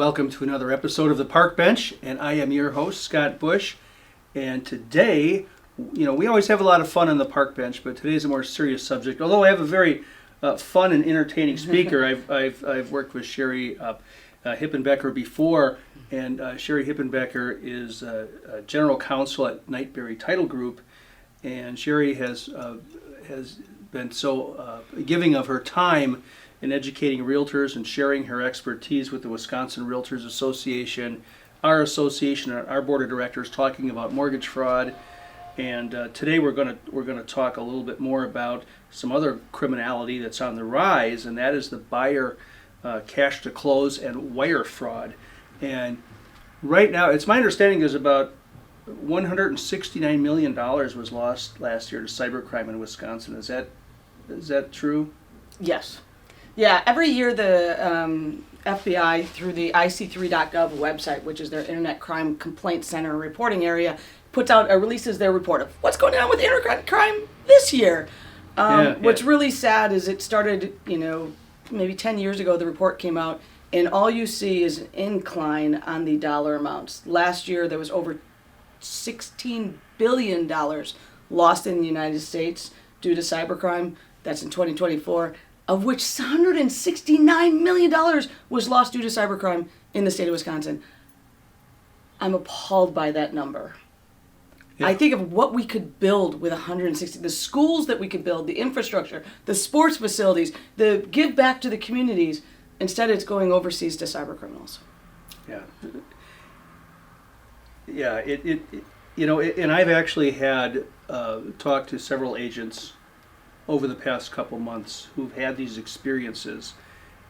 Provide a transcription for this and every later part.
Welcome to another episode of the Park Bench, and I am your host, Scott Bush. And today, we always have a lot of fun on the Park Bench, but today is a more serious subject. Although I have a very fun and entertaining speaker. I've worked with Cheri Hipenbecker before, and Cheri Hipenbecker is General Counsel at Knightberry Title Group, and Cheri has been so giving of her time in educating realtors and sharing her expertise with the Wisconsin Realtors Association, our association, and our board of directors, talking about mortgage fraud. And today we're going to talk a little bit more about some other criminality that's on the rise, and that is the buyer cash to close and wire fraud. And right now, it's my understanding there's about $169 million was lost last year to cybercrime in Wisconsin. Is that true? Yes. Yeah, every year the FBI, through the ic3.gov website, which is their Internet Crime Complaint Center reporting area, releases their report of what's going on with internet crime this year. What's really sad is it started, maybe 10 years ago the report came out, and all you see is an incline on the dollar amounts. Last year there was over $16 billion lost in the United States due to cybercrime. That's in 2024. Of which $169 million was lost due to cybercrime in the state of Wisconsin. I'm appalled by that number. Yeah. I think of what we could build with the schools that we could build, the infrastructure, the sports facilities, the give back to the communities. Instead, it's going overseas to cybercriminals. Yeah. Yeah. And I've actually had talked to several agents over the past couple months who've had these experiences,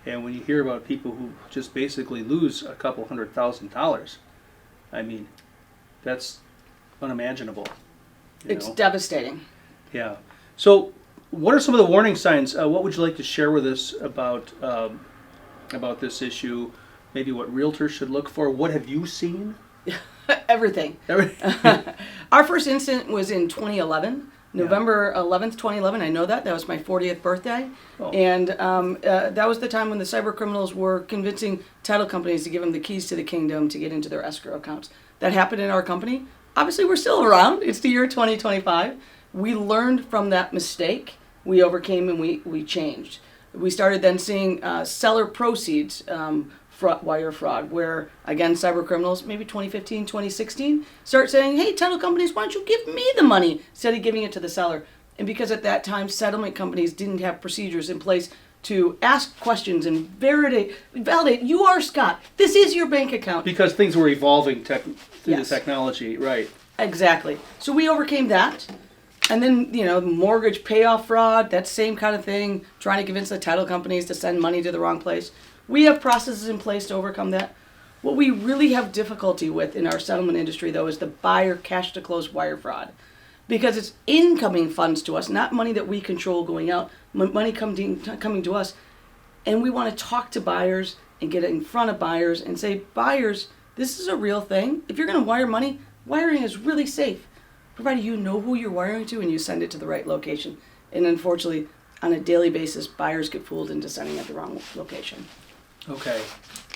and when you hear about people who just basically lose a couple $100,000, I mean, that's unimaginable. It's devastating. Yeah. So, what are some of the warning signs? What would you like to share with us about this issue? Maybe what realtors should look for. What have you seen? Everything. Our first incident was in 2011. November 11th, 2011, I know that. That was my 40th birthday. Oh. And that was the time when the cyber criminals were convincing title companies to give them the keys to the kingdom to get into their escrow accounts. That happened in our company. Obviously, we're still around. It's the year 2025. We learned from that mistake. We overcame and we changed. We started then seeing seller proceeds wire fraud, where, again, cyber criminals, maybe 2015, 2016, start saying, hey, title companies, why don't you give me the money instead of giving it to the seller? And because at that time, settlement companies didn't have procedures in place to ask questions and validate, you are Scott, this is your bank account. Because things were evolving through the technology, right. Exactly. So we overcame that. And then, mortgage payoff fraud, that same kind of thing, trying to convince the title companies to send money to the wrong place. We have processes in place to overcome that. What we really have difficulty with in our settlement industry, though, is the buyer cash to close wire fraud. Because it's incoming funds to us, not money that we control going out, money coming to us. And we want to talk to buyers and get it in front of buyers and say, buyers, this is a real thing. If you're going to wire money, wiring is really safe, provided you know who you're wiring to and you send it to the right location. And unfortunately, on a daily basis, buyers get fooled into sending it the wrong location. Okay,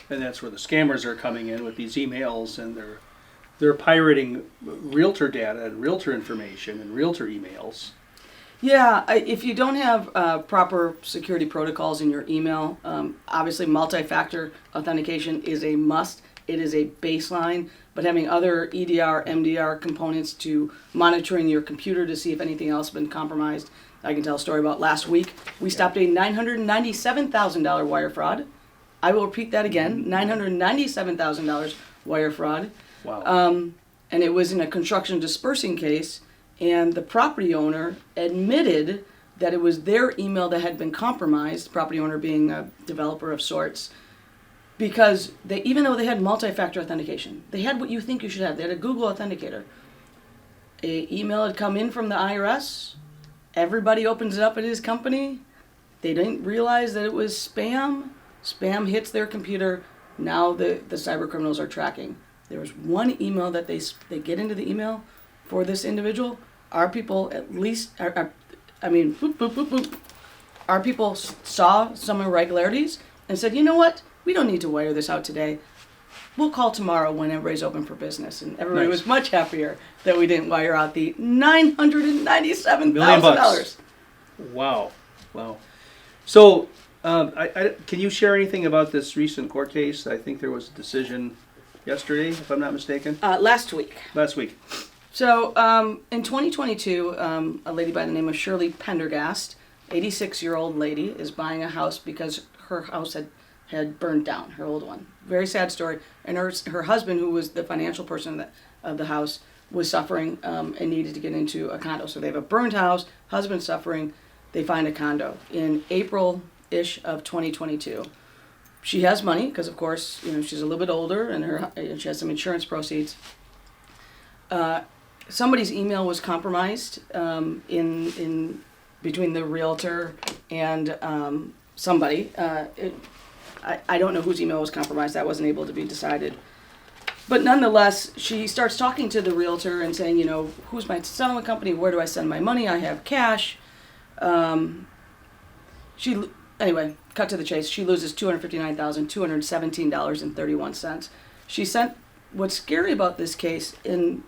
and that's where the scammers are coming in with these emails, and they're pirating realtor data and realtor information and realtor emails. Yeah, if you don't have proper security protocols in your email, obviously multi-factor authentication is a must. It is a baseline, but having other EDR, MDR components to monitoring your computer to see if anything else has been compromised. I can tell a story about last week. We stopped a $997,000 wire fraud. I will repeat that again, $997,000 wire fraud. Wow. And it was in a construction dispersing case, and the property owner admitted that it was their email that had been compromised, property owner being a developer of sorts, because even though they had multi-factor authentication, they had what you think you should have. They had a Google Authenticator. An email had come in from the IRS. Everybody opens it up at his company. They didn't realize that it was spam. Spam hits their computer. Now the cyber criminals are tracking. There was one email that they get into the email for this individual. Our people Our people saw some irregularities and said, you know what? We don't need to wire this out today. we'll call tomorrow when everybody's open for business. And everybody Nice. was much happier that we didn't wire out the $997,000. $1,000,000. Wow. So, can you share anything about this recent court case? I think there was a decision yesterday, if I'm not mistaken. Last week. Last week. So, in 2022, a lady by the name of Cheri Hipenbecker, 86-year-old lady, is buying a house because her house had burned down, her old one. Very sad story. And her husband, who was the financial person of the house, was suffering and needed to get into a condo. So they have a burned house, husband suffering, they find a condo in April-ish of 2022. She has money because, of course, she's a little bit older and she has some insurance proceeds. Somebody's email was compromised in between the realtor and somebody. I don't know whose email was compromised. That wasn't able to be decided. But nonetheless, she starts talking to the realtor and saying, who's my settlement company? Where do I send my money? I have cash. Anyway, cut to the chase. She loses $259,217.31. She sent. What's scary about this case, in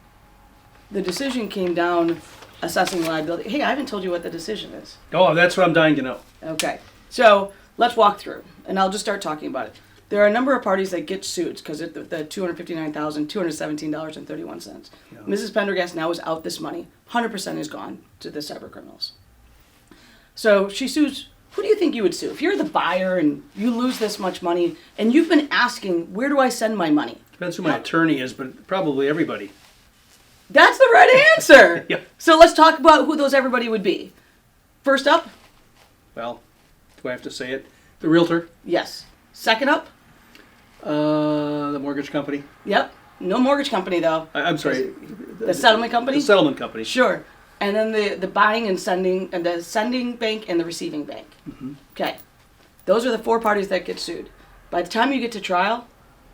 the decision came down assessing liability. Hey, I haven't told you what the decision is. Oh, that's what I'm dying to know. Okay, so let's walk through, and I'll just start talking about it. There are a number of parties that get sued because of the $259,217.31. Yeah. Mrs. Pendergast now is out this money. 100% is gone to the cyber criminals. So she sues. Who do you think you would sue? If you're the buyer and you lose this much money and you've been asking, where do I send my money? Depends who my attorney is, but probably everybody. That's the right answer. Yeah. So let's talk about who those everybody would be. First up? Well, do I have to say it? The realtor? Yes. Second up? The mortgage company? Yep. No mortgage company, though. I'm sorry. The settlement company? The settlement company. Sure. And then the buying and sending, and the sending bank and the receiving bank. Mm-hmm. Okay. Those are the four parties that get sued. By the time you get to trial,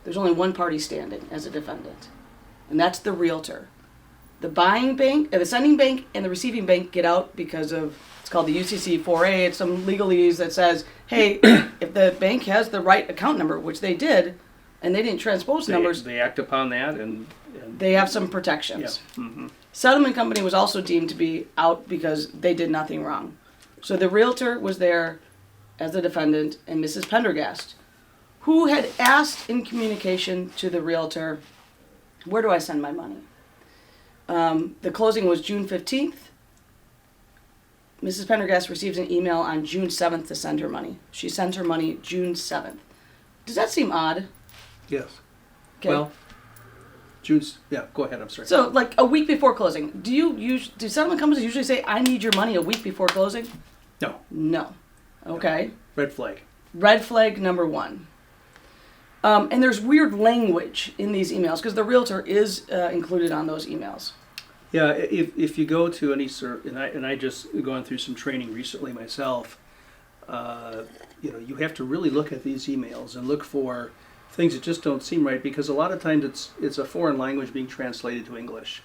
there's only one party standing as a defendant, and that's the realtor. The buying bank, the sending bank, and the receiving bank get out because of, it's called the UCC 4A. It's some legalese that says, hey, if the bank has the right account number, which they did, and they didn't transpose numbers, They act upon that, and they have some protections. Yeah. Mm-hmm. Settlement company was also deemed to be out because they did nothing wrong. So the realtor was there as the defendant, and Mrs. Pendergast, who had asked in communication to the realtor, where do I send my money? The closing was June 15th. Mrs. Pendergast received an email on June 7th to send her money. She sent her money June 7th. Does that seem odd? Yes. Okay. Well, June's, yeah, go ahead, I'm sorry. So, like a week before closing, do settlement companies usually say, I need your money a week before closing? No. No. Okay. Red flag. Red flag number one. And there's weird language in these emails because the realtor is included on those emails. Yeah, if you go to any and I just gone through some training recently myself, you have to really look at these emails and look for things that just don't seem right, because a lot of times it's a foreign language being translated to English,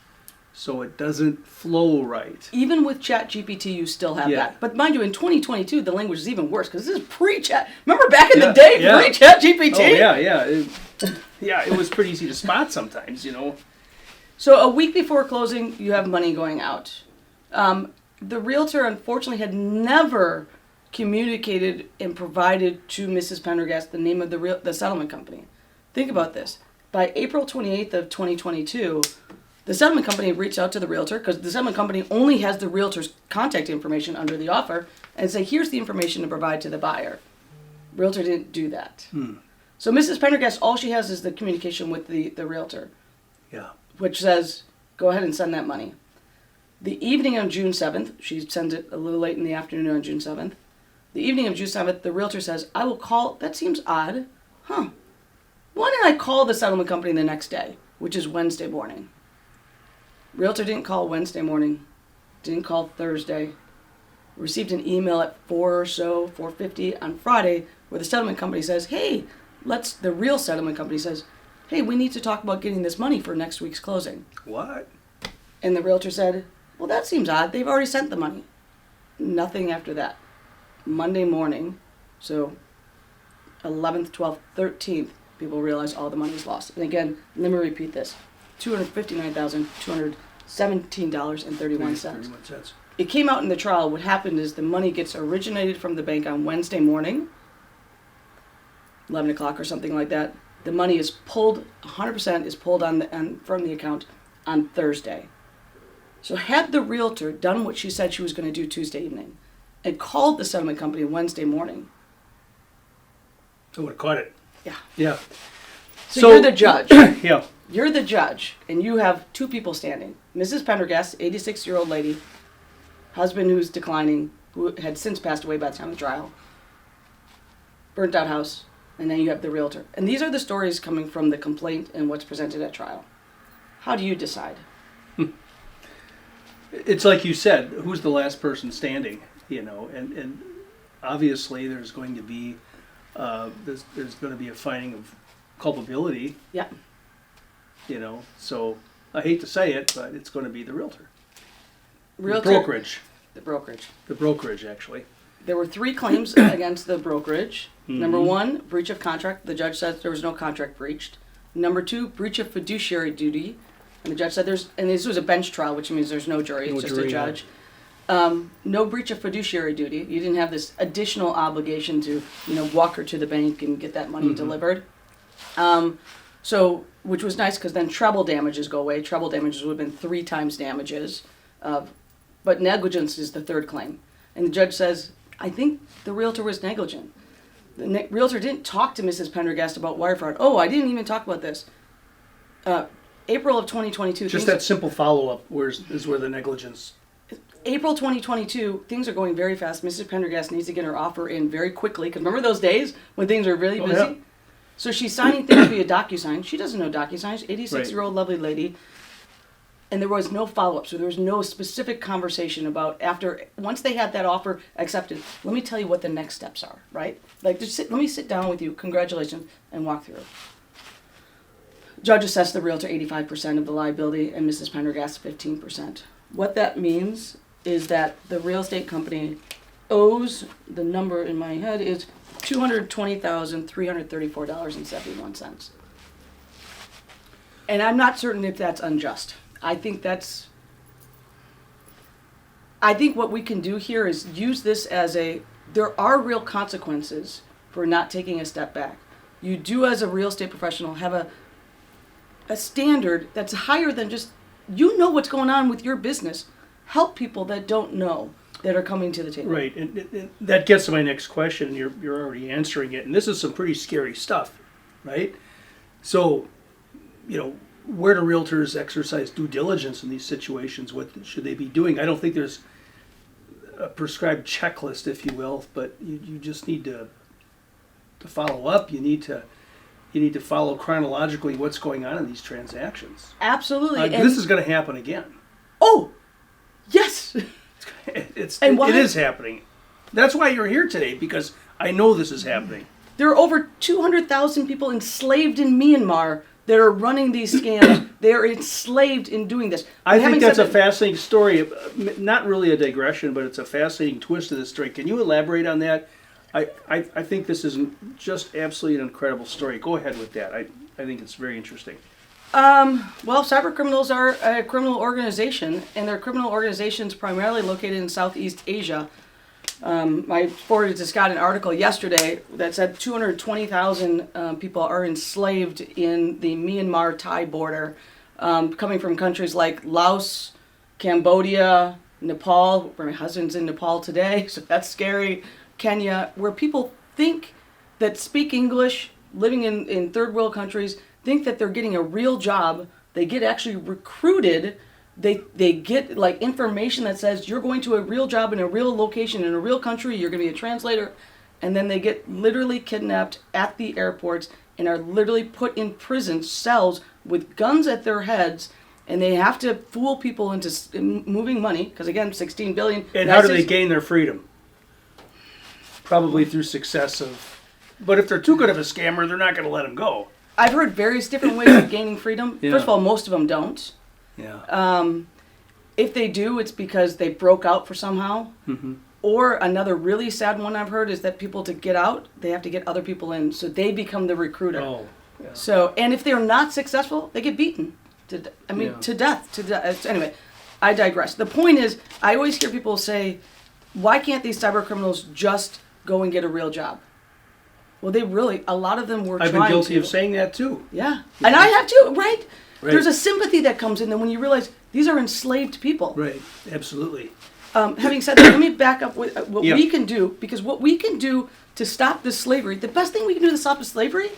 so it doesn't flow right. Even with ChatGPT, you still have Yeah. that. But mind you, in 2022, the language is even worse because this is pre-Chat. Remember back in the day, Yeah. pre-ChatGPT? Oh yeah. It was pretty easy to spot sometimes, So a week before closing, you have money going out. The realtor, unfortunately, had never communicated and provided to Mrs. Pendergast the name of the settlement company. Think about this. By April 28th of 2022, the settlement company reached out to the realtor because the settlement company only has the realtor's contact information under the offer and say, here's the information to provide to the buyer. Realtor didn't do that. So Mrs. Pendergast, all she has is the communication with the realtor. Yeah. Which says, go ahead and send that money. The evening on June 7th, she sends it a little late in the afternoon on June 7th. The evening of June 7th, the realtor says, I will call, that seems odd. Why didn't I call the settlement company the next day, which is Wednesday morning? Realtor didn't call Wednesday morning, didn't call Thursday. Received an email at 4:50 on Friday where the settlement company says, hey, the real settlement company says, hey, we need to talk about getting this money for next week's closing. What? And the realtor said, well, that seems odd. They've already sent the money. Nothing after that. Monday morning, so 11th, 12th, 13th, people realize all the money is lost. And again, let me repeat this: $259,217.31. It came out in the trial. What happened is the money gets originated from the bank on Wednesday morning, 11 o'clock or something like that. The money is pulled, 100% is pulled from the account on Thursday. So had the realtor done what she said she was going to do Tuesday evening and called the settlement company Wednesday morning. I would have caught it. Yeah. Yeah. So you're the judge. Yeah. You're the judge, and you have two people standing. Mrs. Pendergast, 86-year-old lady, husband who's declining, who had since passed away by the time of the trial, burnt out house, and then you have the realtor. And these are the stories coming from the complaint and what's presented at trial. How do you decide? It's like you said, who's the last person standing, and obviously there's going to be there's going to be a finding of culpability. Yeah. So I hate to say it, but it's going to be the realtor. Realtor. The brokerage. The brokerage. The brokerage, actually. There were 3 claims against the brokerage. Mm-hmm. Number 1, breach of contract. The judge said there was no contract breached. Number 2, breach of fiduciary duty. And the judge said and this was a bench trial, which means there's no jury, it's just a judge. No breach of fiduciary duty. You didn't have this additional obligation to, walk her to the bank and get that money delivered. So, which was nice because then treble damages go away. Treble damages would have been 3 times damages. But negligence is the 3rd claim. And the judge says, I think the realtor was negligent. The realtor didn't talk to Mrs. Pendergast about wire fraud. Oh, I didn't even talk about this. April of 2022. Just that simple follow-up is where the negligence. April 2022, things are going very fast. Mrs. Pendergast needs to get her offer in very quickly. Because remember those days when things were really busy? Yeah. So she's signing things via DocuSign. She doesn't know DocuSign. She's 86-year-old lovely lady. And there was no follow-up. So there was no specific conversation about once they had that offer accepted, let me tell you what the next steps are, right? Like, let me sit down with you, congratulations, and walk through. Judge assessed the realtor 85% of the liability and Mrs. Pendergast 15%. What that means is that the real estate company owes, the number in my head is $220,334.71. And I'm not certain if that's unjust. I think what we can do here is use this as there are real consequences for not taking a step back. You do, as a real estate professional, have a standard that's higher than just, what's going on with your business. Help people that don't know, that are coming to the table. Right, and that gets to my next question, and you're already answering it. And this is some pretty scary stuff, right? So, where do realtors exercise due diligence in these situations? What should they be doing? I don't think there's a prescribed checklist, if you will, but you just need to follow up. You need to follow chronologically what's going on in these transactions. Absolutely. This is going to happen again. Oh, yes. It is happening. That's why you're here today, because I know this is happening. There are over 200,000 people enslaved in Myanmar that are running these scams. They're enslaved in doing this. I think that's a fascinating story. Not really a digression, but it's a fascinating twist of the story. Can you elaborate on that? I think this is just absolutely an incredible story. Go ahead with that. I think it's very interesting. Well, cyber criminals are a criminal organization, and they're criminal organizations primarily located in Southeast Asia. I forwarded to Scott an article yesterday that said 220,000 people are enslaved in the Myanmar-Thai border, coming from countries like Laos, Cambodia, Nepal, where my husband's in Nepal today, so that's scary, Kenya, where people think that speak English, living in third world countries, think that they're getting a real job. They get actually recruited. They get like information that says you're going to a real job in a real location in a real country. You're going to be a translator, and then they get literally kidnapped at the airports and are literally put in prison cells with guns at their heads, and they have to fool people into moving money because again, $16 billion. And how do they gain their freedom? Probably through success of. But if they're too good of a scammer, they're not going to let them go. I've heard various different ways of gaining freedom. Yeah. First of all, most of them don't. Yeah. If they do, it's because they broke out for somehow. Mm-hmm. Or another really sad one I've heard is that people, to get out, they have to get other people in, so they become the recruiter. Oh. Yeah. So, and if they're not successful, they get beaten. To death. Anyway, I digress. The point is, I always hear people say, why can't these cyber criminals just go and get a real job? Well, a lot of them were trying to. I've been guilty of saying that too. Yeah. And I have too, right? There's a sympathy that comes in then when you realize these are enslaved people. Right, absolutely. Having said that, let me back up with what we can do, because what we can do to stop this slavery, the best thing we can do to stop the slavery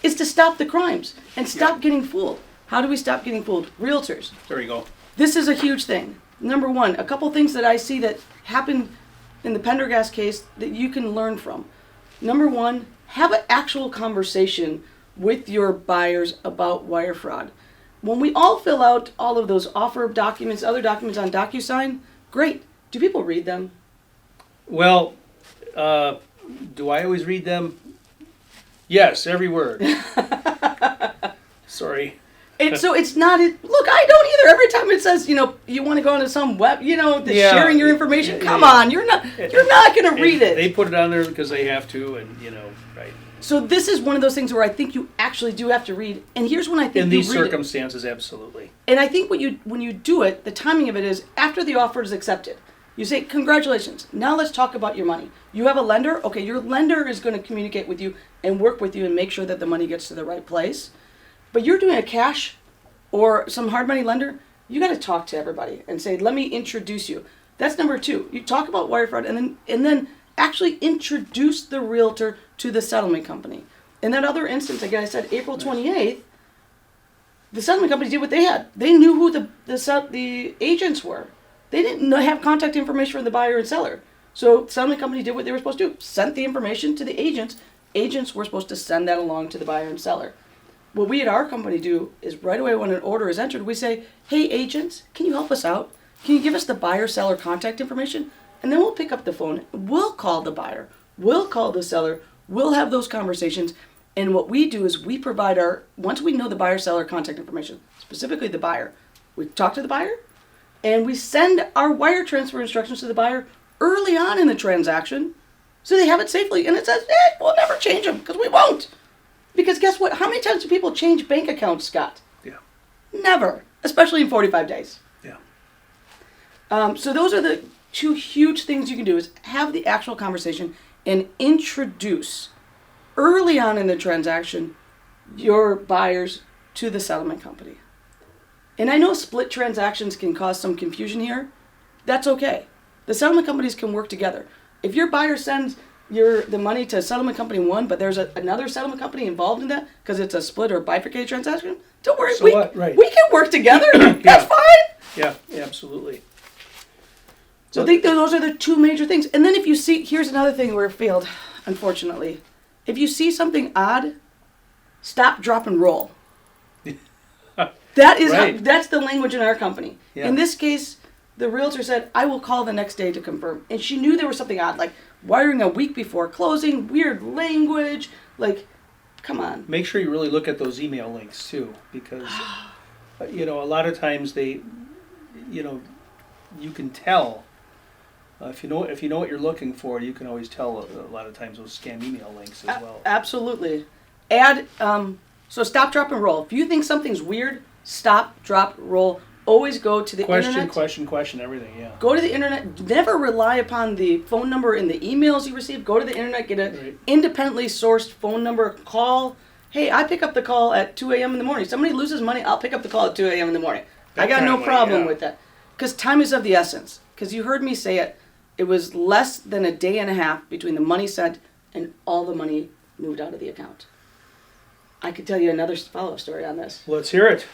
is to stop the crimes and stop getting fooled. How do we stop getting fooled? Realtors. There you go. This is a huge thing. Number one, a couple things that I see that happened in the Pendergast case that you can learn from. Number one, have an actual conversation with your buyers about wire fraud. When we all fill out all of those offer documents, other documents on DocuSign, great. Do people read them? Well, do I always read them? Yes, every word. Sorry. So it's not, look, I don't either. Every time it says, you want to go into some web, sharing your information, come on, you're not going to read it. They put it on there because they have to, and right. So this is one of those things where I think you actually do have to read. And here's when I think in these you read circumstances, absolutely. And I think when you do it, the timing of it is after the offer is accepted. You say, congratulations, now let's talk about your money. You have a lender? Okay, your lender is going to communicate with you and work with you and make sure that the money gets to the right place. But you're doing a cash or some hard money lender, you got to talk to everybody and say, let me introduce you. That's number two. You talk about wire fraud and then actually introduce the realtor to the settlement company. In that other instance, again, I said April 28th, the settlement company did what they had. They knew who the agents were. They didn't have contact information for the buyer and seller. So the settlement company did what they were supposed to do, sent the information to the agents. Agents were supposed to send that along to the buyer and seller. What we at our company do is right away when an order is entered, we say, hey agents, can you help us out? Can you give us the buyer-seller contact information? And then we'll pick up the phone. We'll call the buyer. We'll call the seller. We'll have those conversations. And what we do is we provide once we know the buyer-seller contact information, specifically the buyer, we talk to the buyer and we send our wire transfer instructions to the buyer early on in the transaction so they have it safely. And it says, we'll never change them because we won't. Because guess what? How many times do people change bank accounts, Scott? Yeah. Never, especially in 45 days. Yeah. So those are the two huge things you can do is have the actual conversation and introduce early on in the transaction your buyers to the settlement company. And I know split transactions can cause some confusion here. That's okay. The settlement companies can work together. If your buyer sends the money to settlement company one, but there's another settlement company involved in that because it's a split or bifurcated transaction, don't worry. So we can work together. That's fine. Yeah, absolutely. So I think those are the two major things. And then if you see, here's another thing where it failed, unfortunately. If you see something odd, stop, drop, and roll. That's the language in our company. Yeah. In this case, the realtor said, I will call the next day to confirm. And she knew there was something odd, like wiring a week before closing, weird language, like, come on. Make sure you really look at those email links too, because, a lot of times you can tell. If you know what you're looking for, you can always tell a lot of times those scam email links as well. Absolutely. So stop, drop, and roll. If you think something's weird, stop, drop, roll. Always go to the internet. Question, everything, yeah. Go to the internet. Never rely upon the phone number in the emails you receive. Go to the internet, get an independently sourced phone number, call. Hey, I pick up the call at 2 a.m. in the morning. Somebody loses money, I'll pick up the call at 2 a.m. in the morning. I got no problem with that. Because time is of the essence. Because you heard me say it. It was less than a day and a half between the money sent and all the money moved out of the account. I could tell you another follow-up story on this. Let's hear it.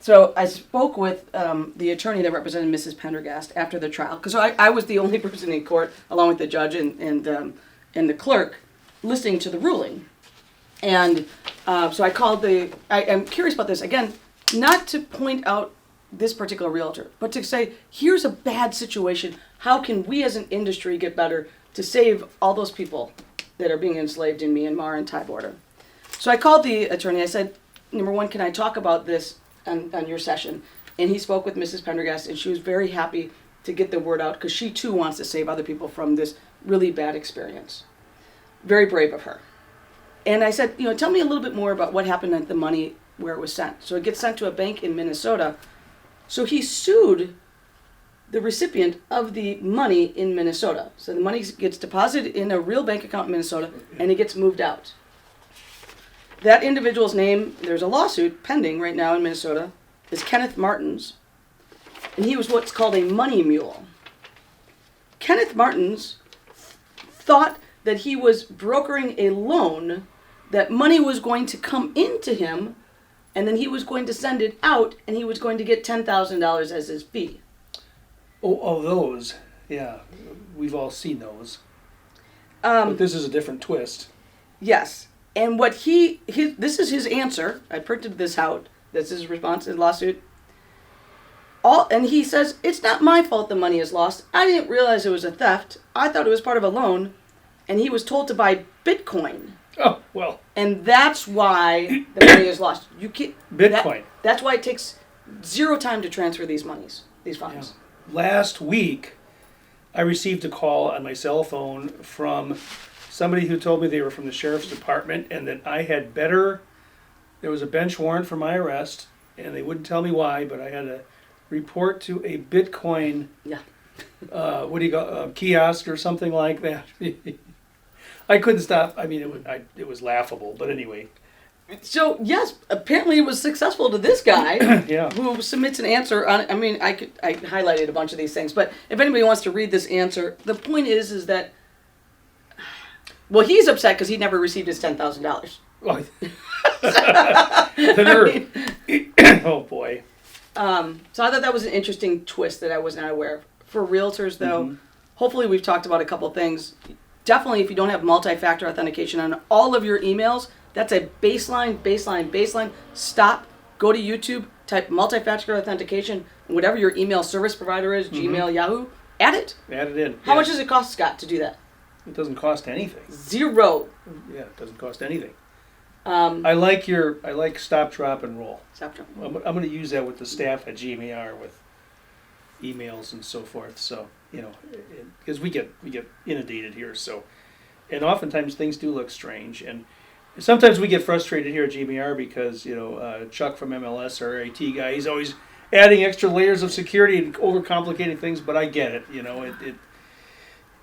So I spoke with the attorney that represented Mrs. Pendergast after the trial, because I was the only person in court, along with the judge and the clerk, listening to the ruling. And so I called I'm curious about this, again, not to point out this particular realtor, but to say, here's a bad situation. How can we as an industry get better to save all those people that are being enslaved in Myanmar and Thai border? So I called the attorney. I said, number one, can I talk about this on your session? And he spoke with Mrs. Pendergast, and she was very happy to get the word out because she too wants to save other people from this really bad experience. Very brave of her. And I said, tell me a little bit more about what happened at the money where it was sent. So it gets sent to a bank in Minnesota. So he sued the recipient of the money in Minnesota. So the money gets deposited in a real bank account in Minnesota, and it gets moved out. That individual's name, there's a lawsuit pending right now in Minnesota, is Kenneth Martins, and he was what's called a money mule. Kenneth Martins thought that he was brokering a loan, that money was going to come into him, and then he was going to send it out, and he was going to get $10,000 as his fee. Oh, those. Yeah. We've all seen those. But this is a different twist. Yes. And what this is his answer. I printed this out. That's his response to the lawsuit. And he says, it's not my fault the money is lost. I didn't realize it was a theft. I thought it was part of a loan. And he was told to buy Bitcoin. Oh, well. And that's why the money is lost. You can't, Bitcoin. That's why it takes zero time to transfer these funds. Yeah. Last week, I received a call on my cell phone from somebody who told me they were from the sheriff's department and that there was a bench warrant for my arrest, and they wouldn't tell me why, but I had to report to a Bitcoin, kiosk or something like that. I couldn't stop. I mean, it was laughable, but anyway. So, yes, apparently it was successful to this guy Yeah. who submits an answer on, I highlighted a bunch of these things, but if anybody wants to read this answer, the point is that, well, he's upset because he never received his $10,000. Oh, the nerve. Oh, boy. So I thought that was an interesting twist that I was not aware of. For realtors, though, hopefully we've talked about a couple things. Definitely, if you don't have multi-factor authentication on all of your emails, that's a baseline. Stop, go to YouTube, type multi-factor authentication, and whatever your email service provider is, Gmail, Yahoo, add it. Add it in. How much does it cost, Scott, to do that? It doesn't cost anything. Zero. Yeah, it doesn't cost anything. I like stop, drop, and roll. Stop, drop. I'm going to use that with the staff at GMAR with emails and so forth. So, because we get inundated here. So, and oftentimes things do look strange, and sometimes we get frustrated here at GMAR because Chuck from MLS, our IT guy, he's always adding extra layers of security and overcomplicating things. But I get it.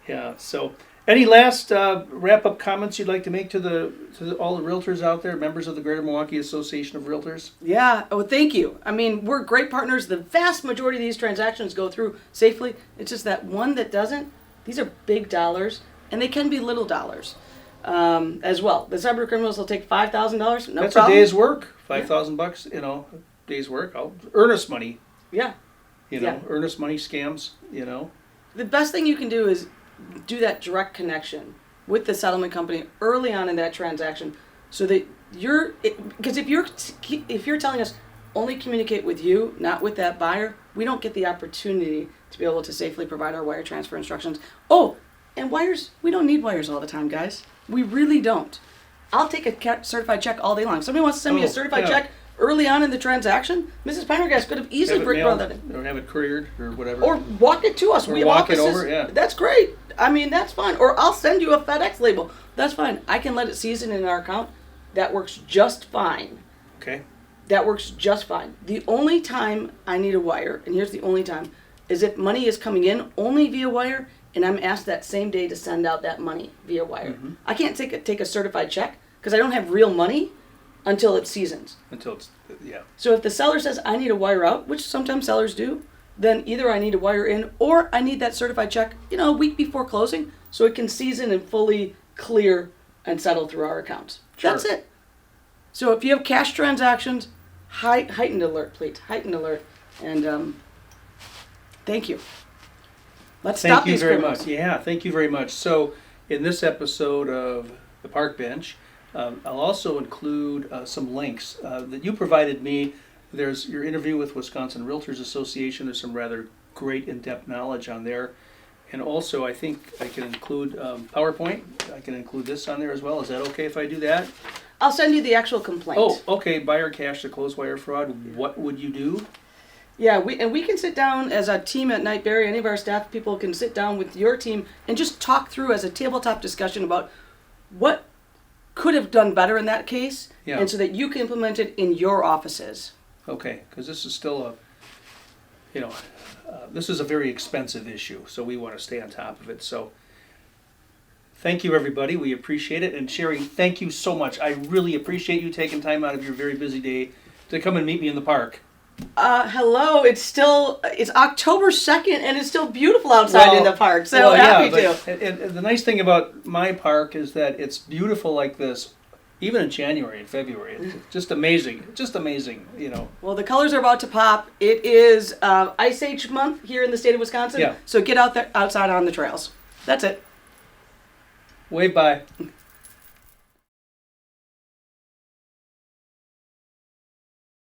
Yeah. So, any last wrap-up comments you'd like to make to all the realtors out there, members of the Greater Milwaukee Association of Realtors? Yeah. Oh, thank you. I mean, we're great partners. The vast majority of these transactions go through safely. It's just that one that doesn't. These are big dollars, and they can be little dollars as well. The cyber criminals will take $5,000. No That's problem. That's a day's work. $5,000. Day's work. Earnest money. Yeah. Earnest money scams. The best thing you can do is do that direct connection with the settlement company early on in that transaction, so that because if you're telling us only communicate with you, not with that buyer, we don't get the opportunity to be able to safely provide our wire transfer instructions. Oh, and wires, we don't need wires all the time, guys. We really don't. I'll take a certified check all day long. If somebody wants to send me a certified check early on in the transaction, Mrs. Pendergast could have easily brought that in. Or have it couriered or whatever. Or walk it to us. Or we have walk offices. it over, yeah. That's great. I mean, that's fine. Or I'll send you a FedEx label. That's fine. I can let it season in our account. That works just fine. Okay. That works just fine. The only time I need a wire, and here's the only time, is if money is coming in only via wire, and I'm asked that same day to send out that money via wire. Mm-hmm. I can't take a certified check because I don't have real money until it seasons. So if the seller says I need a wire out, which sometimes sellers do, then either I need a wire in or I need that certified check, a week before closing so it can season and fully clear and settle through our accounts. Sure. That's it. So if you have cash transactions, heightened alert, please. Heightened alert. And thank you. Let's stop these criminals. Thank you very much. Yeah, thank you very much. So in this episode of the Park Bench, I'll also include some links that you provided me. There's your interview with Wisconsin Realtors Association. There's some rather great in-depth knowledge on there. And also, I think I can include PowerPoint. I can include this on there as well. Is that okay if I do that? I'll send you the actual complaint. Oh, okay. Buyer cash to close wire fraud. What would you do? Yeah, we can sit down as a team at Knightberry. Any of our staff people can sit down with your team and just talk through as a tabletop discussion about what could have done better in that case, Yeah. and so that you can implement it in your offices. Okay, because this is still this is a very expensive issue, so we want to stay on top of it. So thank you, everybody. We appreciate it. And Cheri, thank you so much. I really appreciate you taking time out of your very busy day to come and meet me in the park. Hello, it's October 2nd and it's still beautiful outside in the park, so happy to. And the nice thing about my park is that it's beautiful like this, even in January and February. It's just amazing, Well, the colors are about to pop. It is Ice Age month here in the state of Wisconsin, Yeah. so get out there, outside on the trails. That's it. Wave bye.